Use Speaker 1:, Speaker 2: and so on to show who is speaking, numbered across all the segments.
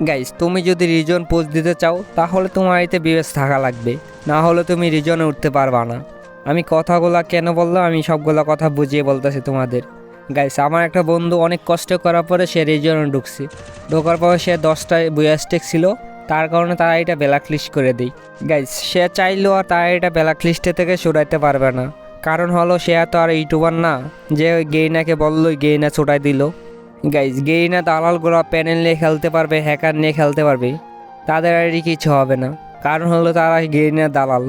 Speaker 1: Guys, তুমি যদি reason post দিতে চাও তাহলে তোমার এতে বিবেচ থাকা লাগবে, না হলে তুমি রিজনে উঠতে পারবা না। আমি কথাগুলা কেন বললাম, আমি সবগুলা কথা বুঝিয়ে বলতেছি তোমাদের। গাইস, আমার একটা বন্ধু অনেক কষ্ট করার পরে সে রিজনে ঢুকছে। ঢোকার পরে সে 10টায় বুয়াস্টেক ছিল, তার কারণে তারা এটা ব্ল্যাক লিস্ট করে দেয়। গাইস, সে চাইলেও আর তারা এটা ব্ল্যাক লিস্টে থেকে সরাইতে পারবে না। কারণ হলো সে তো আর ইউটিউবার না যে ওই গেইনাকে বললোই গেইনা ছুটাই দিল। গাইজ, গেইনা দালালগুলো প্যানেল নিয়ে খেলতে পারবে, হ্যাকার নিয়ে খেলতে পারবে, তাদের আইডি কিছু হবে না। কারণ হলো তারা গেইনা দালাল।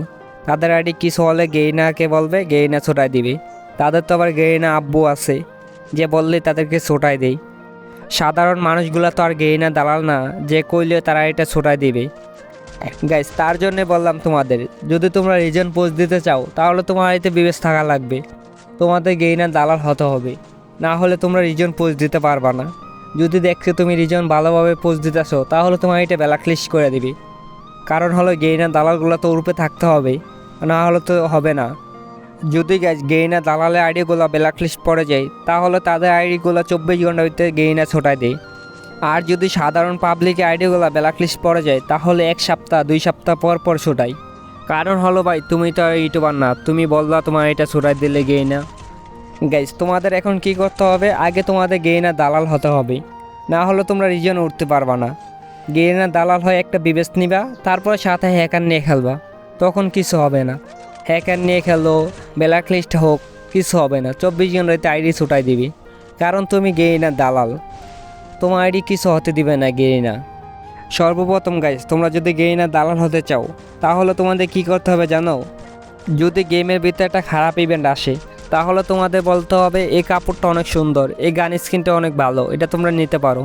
Speaker 1: তাদের আইডি কিছু হলে গেইনাকে বলবে, গেইনা ছোটাই দিবে। তাদের তো আবার গেইনা আব্বু আছে, যে বললে তাদেরকে ছোটাই দেয়। সাধারণ মানুষগুলো তো আর গেইনা দালাল না যে কইলে তারা এটা ছোটাই দিবে। গাইজ, তার জন্যে বললাম তোমাদের, যদি তোমরা রিজন পোস্ট দিতে চাও তাহলে তোমার এতে বিবেচ থাকা লাগবে, তোমাদের গেইনা দালাল হতে হবে, না হলে তোমরা রিজন পোস্ট দিতে পারবা না। যদি দেখছো তুমি রিজন ভালোভাবে পোস্ট দিতেছো তাহলে তোমার এটা ব্ল্যাক লিস্ট করে দিবি। কারণ হলো গেইনা দালালগুলো তো রূপে থাকতে হবে, না হলে তো হবে না। যদি গেইনা দালালের আইডিগুলো ব্ল্যাক লিস্ট পড়ে যায় তাহলে তাদের আইডিগুলো 24 ঘন্টার ভিতরে গেইনা ছোটাই দেয়। আর যদি সাধারণ পাবলিকের আইডিগুলো ব্ল্যাক লিস্ট পড়ে যায় তাহলে 1 সপ্তাহ 2 সপ্তাহ পর পর ছোটাই। কারণ হলো ভাই, তুমি তো আর ইউটিউবার না, তুমি বললা তোমার এটা ছোটাই দিলে গেইনা। গাইজ, তোমাদের এখন কি করতে হবে, আগে তোমাদের গেইনা দালাল হতে হবে, না হলে তোমরা রিজনে উঠতে পারবা না। গেইনা দালাল হয় একটা বিবেচ নিবা, তারপরে সাথে হ্যাকার নিয়ে খেলবা, তখন কিছু হবে না। হ্যাকার নিয়ে খেলো, ব্ল্যাক লিস্ট হোক, কিছু হবে না। 24 ঘন্টাতে আইডি ছুটাই দিবি, কারণ তুমি গেইনা দালাল, তোমার আইডি কিছু হতে দিবে না গেইনা। সর্বপ্রথম গাইজ, তোমরা যদি গেইনা দালাল হতে চাও তাহলে তোমাদের কি করতে হবে জানো? যদি গেমের ভিতরে একটা খারাপ ইভেন্ট আসে তাহলে তোমাদের বলতে হবে এই কাপড়টা অনেক সুন্দর, এই গান স্কিনটা অনেক ভালো, এটা তোমরা নিতে পারো।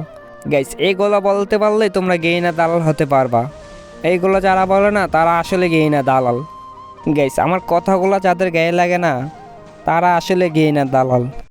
Speaker 1: গাইস, এইগুলো বলতে পারলেই তোমরা গেইনা দালাল হতে পারবা। এইগুলো যারা বলে না তারা আসলে গেইনা দালাল। গাইস, আমার কথাগুলো যাদের গায়ে লাগে না তারা আসলে গেইনা দালাল।